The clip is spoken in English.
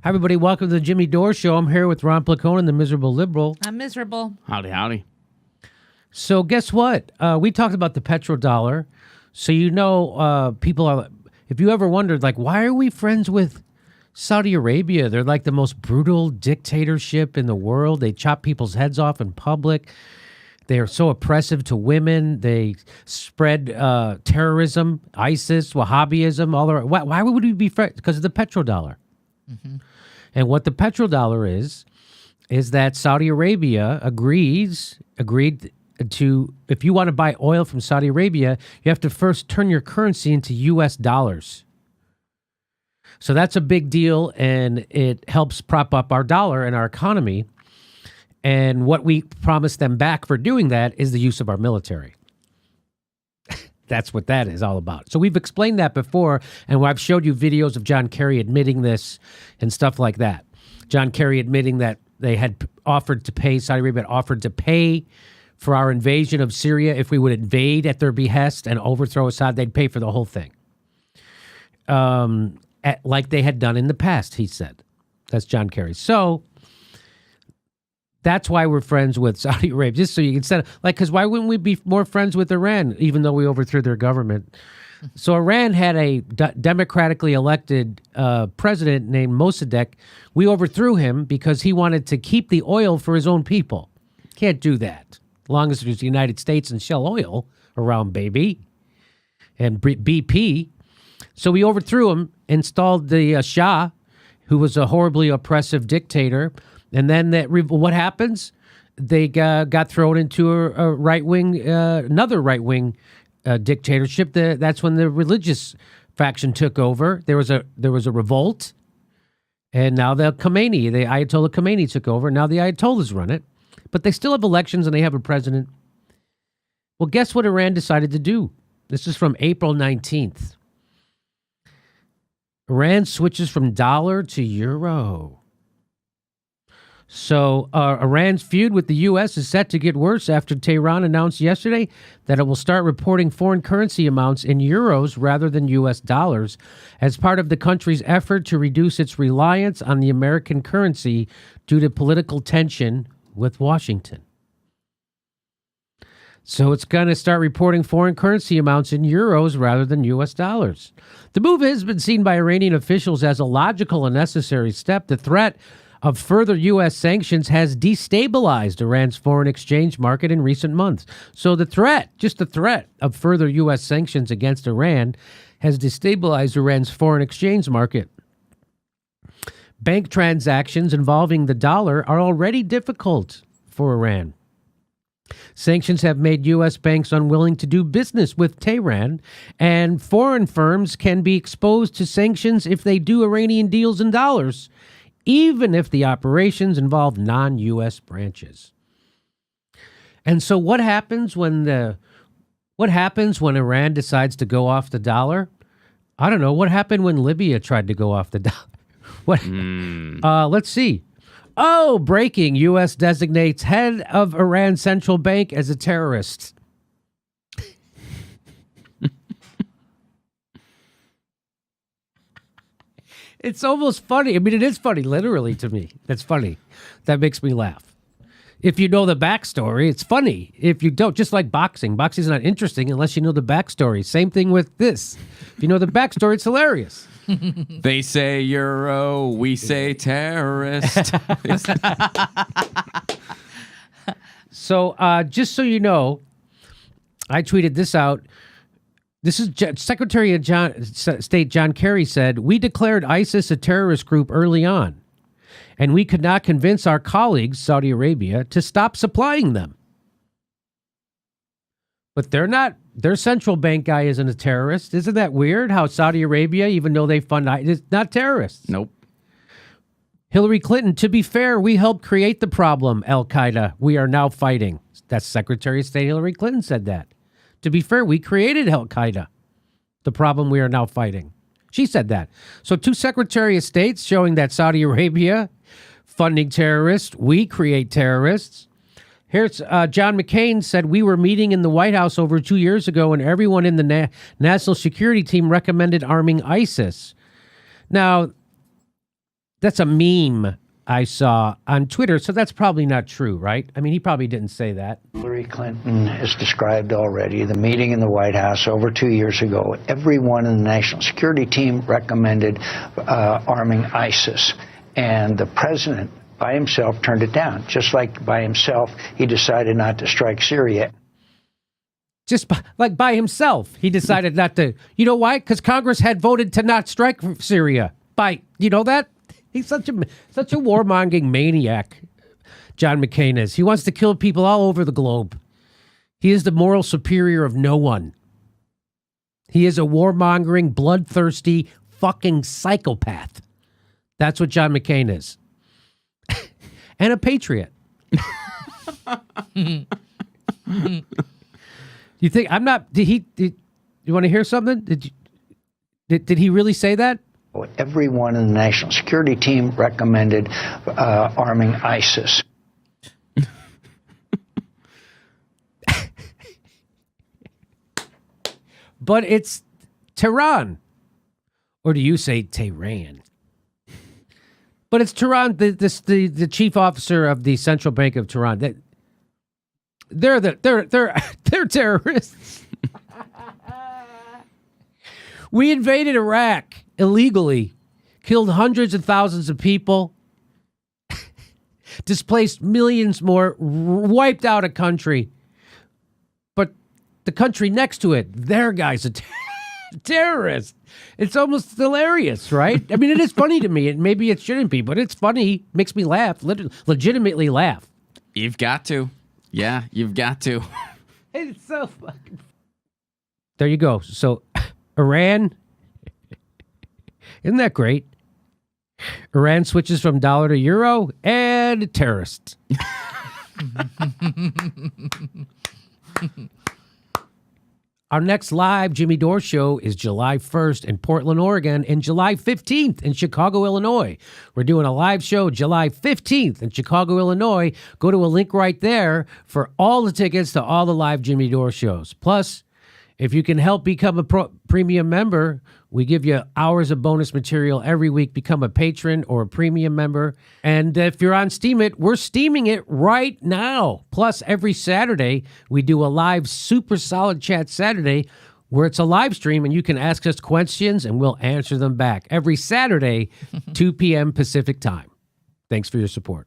Hi, everybody. Welcome to the Jimmy Dore Show. I'm here with Ron Placone, the miserable liberal. I'm miserable. Howdy, howdy. So guess what? We talked about the petrodollar. So people are, if you ever wondered, like, why are we friends with Saudi Arabia? They're like the most brutal dictatorship in the world. They chop people's heads off in public. They are so oppressive to women. They spread terrorism, ISIS, Wahhabism, all around. Why would we be friends? Because of the petrodollar. Mm-hmm. And what the petrodollar is that Saudi Arabia agreed to, if you want to buy oil from Saudi Arabia, you have to first turn your currency into U.S. dollars. So that's a big deal, and it helps prop up our dollar and our economy. And what we promise them back for doing that is the use of our military. That's what that is all about. So we've explained that before, and I've showed you videos of John Kerry admitting this and stuff like that. John Kerry admitting that they had offered to pay, Saudi Arabia had offered to pay for our invasion of Syria. If we would invade at their behest and overthrow Assad, they'd pay for the whole thing. Like they had done in the past, he said. That's John Kerry. So that's why we're friends with Saudi Arabia, just so you can set like, because why wouldn't we be more friends with Iran, even though we overthrew their government? So Iran had a democratically elected president named Mossadegh. We overthrew him because he wanted to keep the oil for his own people. Can't do that. As long as there's the United States and Shell Oil around, baby, and BP. So we overthrew him, installed the Shah, who was a horribly oppressive dictator. And then what happens? They got thrown into a right-wing, another right-wing dictatorship. That's when the religious faction took over. There was a revolt, and now the Ayatollah Khomeini took over. Now the Ayatollahs run it, but they still have elections and they have a president. Well, guess what Iran decided to do? This is from April 19th. Iran switches from dollar to euro. So Iran's feud with the U.S. is set to get worse after Tehran announced yesterday that it will start reporting foreign currency amounts in euros rather than U.S. dollars as part of the country's effort to reduce its reliance on the American currency due to political tension with Washington. So it's going to start reporting foreign currency amounts in euros rather than U.S. dollars. The move has been seen by Iranian officials as a logical and necessary step. The threat of further U.S. sanctions has destabilized Iran's foreign exchange market in recent months. So the threat of further U.S. sanctions against Iran has destabilized Iran's foreign exchange market. Bank transactions involving the dollar are already difficult for Iran. Sanctions have made U.S. banks unwilling to do business with Tehran, and foreign firms can be exposed to sanctions if they do Iranian deals in dollars, even if the operations involve non-U.S. branches. And so what happens when Iran decides to go off the dollar? I don't know. What happened when Libya tried to go off the dollar? Let's see. Oh, breaking. U.S. designates head of Iran central bank as a terrorist. It's almost funny. I mean, it is funny, literally, to me. That's funny. That makes me laugh. If you know the backstory, it's funny. If you don't, just like boxing. Boxing's not interesting unless you know the backstory. Same thing with this. If you know the backstory, it's hilarious. They say Euro, we say terrorist. So, just so you know, I tweeted this out. This is Secretary of State John Kerry said, "We declared ISIS a terrorist group early on, and we could not convince our colleagues, Saudi Arabia, to stop supplying them." But they're not. Their central bank guy isn't a terrorist. Isn't that weird? How Saudi Arabia, even though they fund ISIS, not terrorists. Nope. Hillary Clinton, to be fair, we helped create the problem, Al-Qaeda. We are now fighting. That's Secretary of State Hillary Clinton said that. To be fair, we created Al-Qaeda, the problem we are now fighting. She said that. So two Secretary of States showing that Saudi Arabia funding terrorists, we create terrorists. Here's John McCain said, "We were meeting in the White House over 2 years ago, and everyone in the national security team recommended arming ISIS." Now, That's a meme I saw on Twitter, so that's probably not true, right? I mean, he probably didn't say that. Hillary Clinton has described already the meeting in the White House over 2 years ago. Everyone in the national security team recommended arming ISIS, and the president by himself turned it down. Just like by himself, he decided not to strike Syria. By himself, he decided not to. You know why? Because Congress had voted to not strike Syria. You know that? He's such a warmongering maniac, John McCain is. He wants to kill people all over the globe. He is the moral superior of no one. He is a warmongering, bloodthirsty, fucking psychopath. That's what John McCain is. And a patriot. You think I'm not? You want to hear something? Did he really say that? Everyone in the national security team recommended arming ISIS. But it's Tehran. Or do you say Tehran? But it's Tehran, the chief officer of the Central Bank of Tehran. They're terrorists. We invaded Iraq illegally, killed hundreds of thousands of people, displaced millions more, wiped out a country. But the country next to it, their guy's a terrorist. It's almost hilarious, right? I mean, it is funny to me. And maybe it shouldn't be, but it's funny. Makes me laugh, legitimately laugh. You've got to. Yeah, you've got to. It's so fucking... There you go. So, Iran... Isn't that great? Iran switches from dollar to euro and terrorists. Our next live Jimmy Dore show is July 1st in Portland, Oregon, and July 15th in Chicago, Illinois. We're doing a live show July 15th in Chicago, Illinois. Go to a link right there for all the tickets to all the live Jimmy Dore shows. Plus, if you can help become a premium member, we give you hours of bonus material every week. Become a patron or a premium member. And if you're on Steam It, we're steaming it right now. Plus, every Saturday, we do a live Super Solid Chat Saturday where it's a live stream and you can ask us questions and we'll answer them back. Every Saturday, 2 p.m. Pacific time. Thanks for your support.